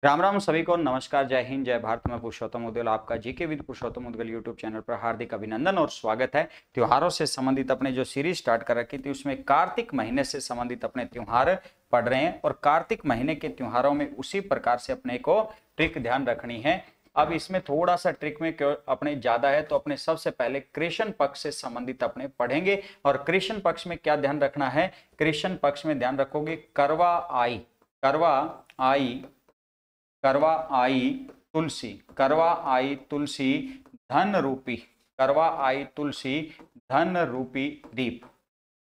राम राम सभी को नमस्कार, जय हिंद, जय भारत। मैं पुरुषोत्तम उदगल, आपका GK with Purushottam Udgal YouTube channel पर हार्दिक अभिनंदन और स्वागत है। त्योहारों से संबंधित अपने जो सीरीज स्टार्ट कर रखी थी उसमें कार्तिक महीने से संबंधित अपने त्योहार पढ़ रहे हैं और कार्तिक महीने के त्योहारों में उसी प्रकार से अपने को ट्रिक ध्यान रखनी है। अब इसमें थोड़ा सा ट्रिक में क्यों अपने ज्यादा है, तो अपने सबसे पहले कृष्ण पक्ष से संबंधित अपने पढ़ेंगे। और कृष्ण पक्ष में क्या ध्यान रखना है? कृष्ण पक्ष में ध्यान रखोगे करवा आई, करवा आई, करवा आई तुलसी, करवा आई तुलसी धन रूपी, करवा आई तुलसी धन रूपी दीप,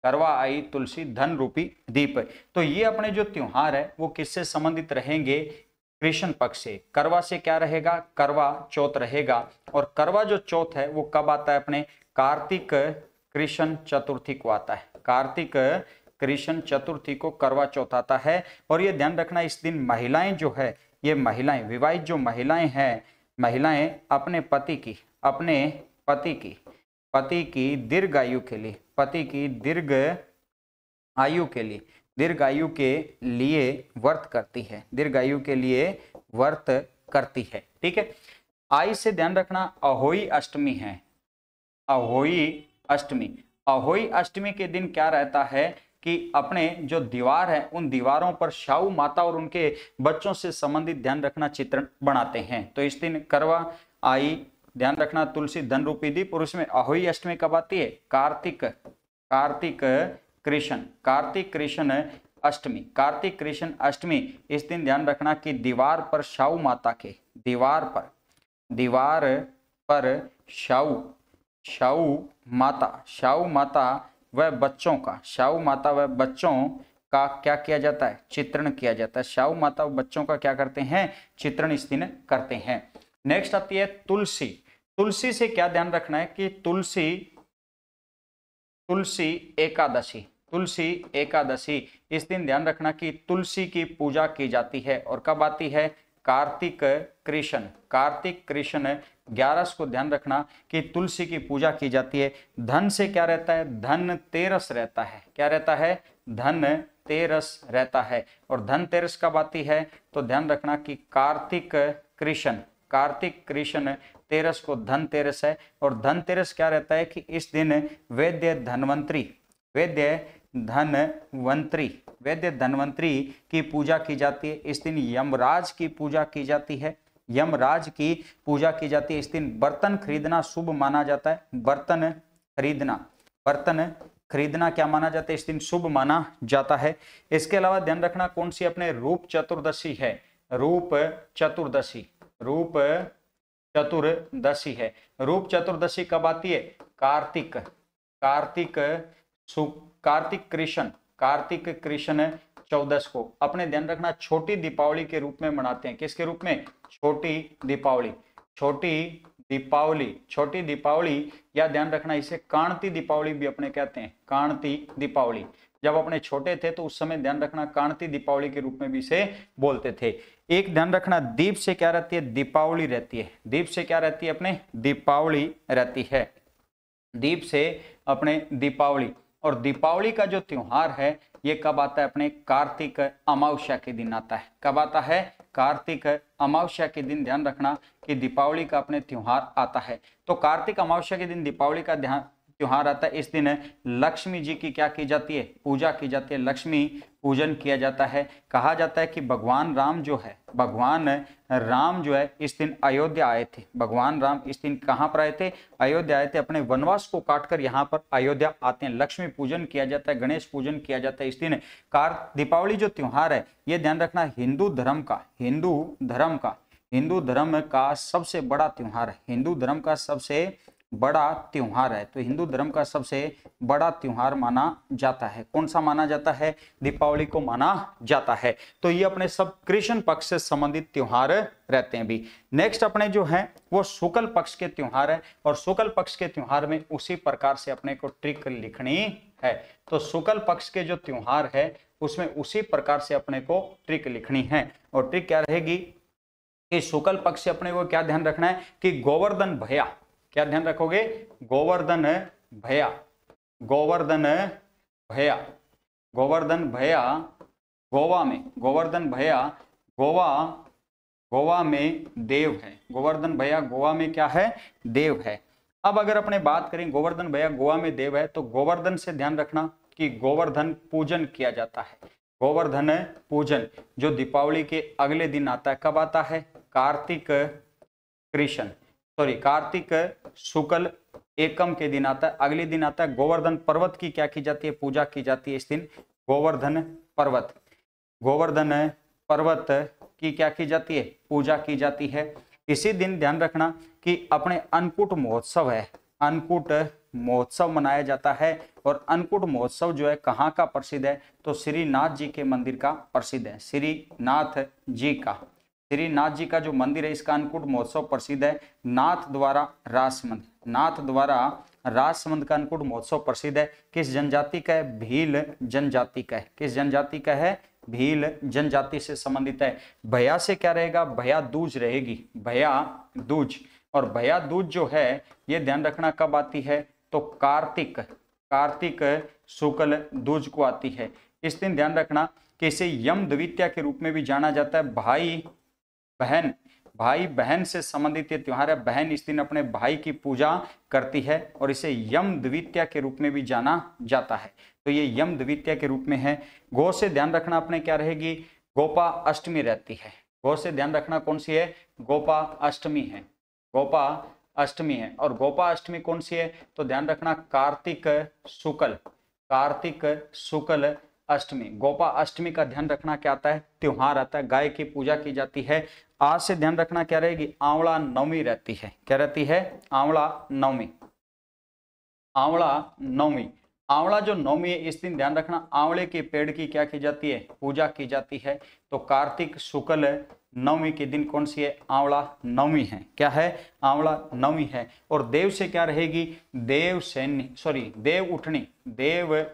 करवा आई तुलसी धन रूपी दीप। तो ये अपने जो त्योहार है वो किससे संबंधित रहेंगे? कृष्ण पक्ष से। करवा से क्या रहेगा? करवा चौथ रहेगा। और करवा जो चौथ है वो कब आता है? अपने कार्तिक कृष्ण चतुर्थी को आता है। कार्तिक कृष्ण चतुर्थी को करवा चौथ आता है। और ये ध्यान रखना, इस दिन महिलाएं जो है, ये महिलाएं, विवाहित जो महिलाएं हैं, महिलाएं अपने पति की, अपने पति की दीर्घ आयु के लिए, पति की दीर्घ आयु के लिए, दीर्घ आयु के लिए व्रत करती है, दीर्घ आयु के लिए व्रत करती है। ठीक है। आई से ध्यान रखना, अहोई अष्टमी है, अहोई अष्टमी। अहोई अष्टमी के दिन क्या रहता है कि अपने जो दीवार है उन दीवारों पर शाहू माता और उनके बच्चों से संबंधित ध्यान रखना चित्रण बनाते हैं। तो इस दिन करवा आई, ध्यान रखना तुलसी धन रूपी दीप। और उसमें अहोई अष्टमी कब आती है? कार्तिक, कार्तिक कृष्ण, कार्तिक कृष्ण अष्टमी, कार्तिक कृष्ण अष्टमी। इस दिन ध्यान रखना कि दीवार पर शाहू माता के, दीवार पर शाहू माता व बच्चों का, शाहू माता व बच्चों का क्या किया जाता है? चित्रण किया जाता है। शाहू माता व बच्चों का क्या करते हैं? चित्रण इस दिन करते हैं। नेक्स्ट आती है तुलसी। तुलसी से क्या ध्यान रखना है कि तुलसी एकादशी, तुलसी एकादशी। इस दिन ध्यान रखना कि तुलसी की पूजा की जाती है। और कब आती है? कार्तिक कृष्ण, कार्तिक कृष्ण 11 को ध्यान रखना कि तुलसी की पूजा की जाती है। धन से क्या रहता है? धन तेरस रहता है। क्या रहता है? धन तेरस रहता है। और धन तेरस कब आती है? तो ध्यान रखना कि कार्तिक कृष्ण, कार्तिक कृष्ण तेरस को धनतेरस है। और धनतेरस क्या रहता है कि इस दिन वैद्य धन्वंतरी, वैद्य धन्वंतरी, वैद्य धन्वंतरी की पूजा की जाती है। इस दिन यमराज की पूजा की जाती है, यमराज की पूजा की जाती है। इस दिन बर्तन खरीदना शुभ माना जाता है। बर्तन खरीदना, बर्तन खरीदना क्या माना जाता है? इस दिन शुभ माना जाता है। इसके अलावा ध्यान रखना कौन सी अपने रूप चतुर्दशी है? रूप चतुर्दशी, रूप चतुर्दशी है। रूप चतुर्दशी कब आती है? कार्तिक, कार्तिक कार्तिक कृष्ण, कार्तिक कृष्ण 14 को। अपने ध्यान रखना छोटी दीपावली के रूप में मनाते हैं। किसके रूप में? छोटी दीपावली, छोटी दीपावली, छोटी दीपावली। या ध्यान रखना इसे कांति दीपावली भी अपने कहते हैं, कांति दीपावली। जब अपने छोटे थे तो उस समय ध्यान रखना कांति दीपावली के रूप में भी इसे बोलते थे। एक ध्यान रखना, दीप से क्या रहती है? दीपावली रहती है। दीप से क्या रहती है? अपने दीपावली रहती है। दीप से अपने दीपावली। और दीपावली का जो त्योहार है ये कब आता है? अपने कार्तिक अमावस्या के दिन आता है। कब आता है? कार्तिक अमावस्या के दिन ध्यान रखना कि दीपावली का अपने त्योहार आता है। तो कार्तिक अमावस्या के दिन दीपावली का त्योहार आता है। इस दिन लक्ष्मी जी की क्या की जाती है? पूजा की जाती है, लक्ष्मी पूजन किया जाता है। कहा जाता है कि भगवान राम जो है, भगवान राम जो है इस दिन अयोध्या आए थे। भगवान राम इस दिन कहां पर आए थे? अयोध्या आए थे। अपने वनवास को काटकर यहाँ पर अयोध्या आते हैं। लक्ष्मी पूजन किया जाता है, गणेश पूजन किया जाता है इस दिन। दीपावली जो त्योहार है ये ध्यान रखना हिंदू धर्म का, हिंदू धर्म का सबसे बड़ा त्योहार है। हिंदू धर्म का सबसे बड़ा त्योहार है। तो हिंदू धर्म का सबसे बड़ा त्योहार माना जाता है। कौन सा माना जाता है? दीपावली को माना जाता है। तो ये अपने सब कृष्ण पक्ष से संबंधित त्योहार रहते हैं भी। नेक्स्ट अपने जो है वो शुक्ल पक्ष के त्योहार है। और शुक्ल पक्ष के त्योहार में उसी प्रकार से अपने को ट्रिक लिखनी है। तो शुक्ल पक्ष के जो त्योहार है उसमें उसी प्रकार से अपने को ट्रिक लिखनी है। और ट्रिक क्या रहेगी कि शुक्ल पक्ष से अपने को क्या ध्यान रखना है कि गोवर्धन भैया, क्या ध्यान रखोगे? गोवर्धन भैया, गोवर्धन भैया, गोवर्धन भैया गोवा में, गोवर्धन भैया गोवा गोवा में देव है। गोवर्धन भैया गोवा में क्या है? देव है। अब अगर अपने बात करें गोवर्धन भैया गोवा में देव है, तो गोवर्धन से ध्यान रखना कि गोवर्धन पूजन किया जाता है। गोवर्धन पूजन जो दीपावली के अगले दिन आता है, कब आता है? कार्तिक कृष्ण कार्तिक शुक्ल एकम के दिन आता है, अगले दिन आता है। गोवर्धन पर्वत की क्या की जाती है? पूजा की जाती है इस दिन। गोवर्धन पर्वत की क्या की जाती है? पूजा की जाती है। इसी दिन ध्यान रखना कि अपने अन्नकूट महोत्सव है, अन्नकूट महोत्सव मनाया जाता है। और अन्नकूट महोत्सव जो है कहाँ का प्रसिद्ध है? तो श्रीनाथ जी के मंदिर का प्रसिद्ध है। श्रीनाथ जी का जो मंदिर है, इसका अन्नकूट महोत्सव प्रसिद्ध है। नाथ द्वारा रासमंद का अन्नकूट महोत्सव प्रसिद्ध है। किस जनजाति का है? भील जनजाति का है। किस जनजाति का है? भील जनजाति से संबंधित है। भैया से क्या रहेगा? भैया दूज रहेगी, भैया दूज। और भैया दूज जो है ये ध्यान रखना कब आती है? तो कार्तिक शुक्ल दूज को आती है। इस दिन ध्यान रखना कि इसे यम द्वितीया के रूप में भी जाना जाता है। भाई बहन से संबंधित ये त्योहार है। बहन इस दिन अपने भाई की पूजा करती है और इसे यम द्वितीया के रूप में भी जाना जाता है। तो ये यम द्वितीया के रूप में है। गौ से ध्यान रखना अपने क्या रहेगी? गोपा अष्टमी रहती है। गौ से ध्यान रखना कौन सी है? गोपा अष्टमी है। गोपा अष्टमी है। और गोपा अष्टमी कौन सी है? तो ध्यान रखना कार्तिक शुक्ल अष्टमी। गोपा अष्टमी का ध्यान रखना क्या आता है? त्योहार आता है, गाय की पूजा की जाती है। आज से ध्यान रखना क्या रहेगी? आंवला नवमी रहती है। क्या रहती है? आंवला नवमी। आंवला जो नवमी है, इस दिन ध्यान रखना आंवले के पेड़ की क्या की जाती है? पूजा की जाती है। तो कार्तिक शुक्ल नवमी के दिन कौन सी है? आंवला नवमी है। क्या है? आंवला नवमी है। और देव से क्या रहेगी? देव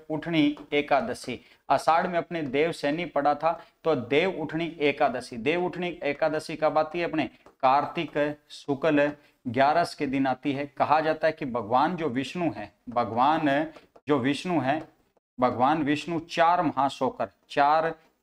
उठनी एकादशी। आषाढ़ में अपने देव सैनी पढ़ा था, तो देव उठनी एकादशी कब आती है? अपने कार्तिक शुक्ल 11 के दिन आती है। कहा जाता है कि भगवान विष्णु 4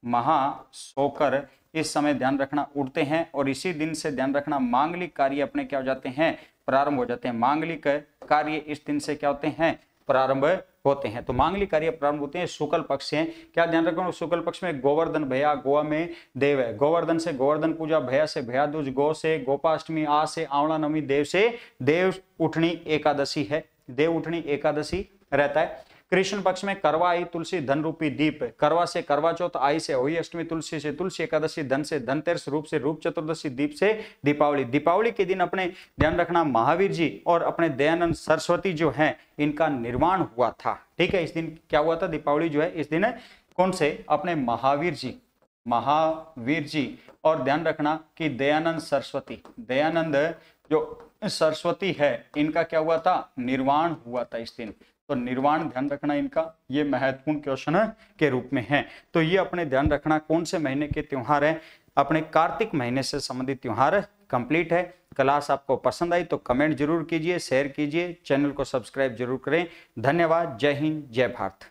महासोकर इस समय ध्यान रखना उठते हैं। और इसी दिन से ध्यान रखना मांगलिक कार्य अपने क्या हो जाते हैं? प्रारंभ हो जाते हैं। मांगलिक कार्य इस दिन से क्या होते हैं? प्रारंभ होते हैं। तो मांगलिक कार्य प्रारंभ होते हैं। शुक्ल पक्ष से क्या ध्यान रखना? शुक्ल पक्ष में गोवर्धन भैया गोवा में देव है। गोवर्धन से गोवर्धन पूजा, भैया से भैया दूज, गौ से गोपाष्टमी, आ से आंवला नवमी, देव से देव उठनी एकादशी है। देव उठनी एकादशी रहता है। कृष्ण पक्ष में करवा आई तुलसी धन रूपी दीप। करवा से करवा चौथ, आई से होली अष्टमी, तुलसी से तुलसी एकादशी, धन से धनतेरस, रूप से रूप चतुर्दशी, दीप से दीपावली। दीपावली के दिन अपने ध्यान रखना महावीर जी और अपने दयानंद सरस्वती जो हैं इनका निर्माण हुआ था। ठीक है, इस दिन क्या हुआ था? दीपावली जो है इस दिन कौन से? अपने महावीर जी। और ध्यान रखना कि दयानंद जो सरस्वती है इनका क्या हुआ था? निर्वाण हुआ था इस दिन। तो निर्वाण ध्यान रखना इनका, ये महत्वपूर्ण क्वेश्चन के रूप में है। तो ये अपने ध्यान रखना कौन से महीने के त्योहार है? अपने कार्तिक महीने से संबंधित त्योहार कंप्लीट है। क्लास आपको पसंद आई तो कमेंट जरूर कीजिए, शेयर कीजिए, चैनल को सब्सक्राइब जरूर करें। धन्यवाद। जय हिंद, जय भारत।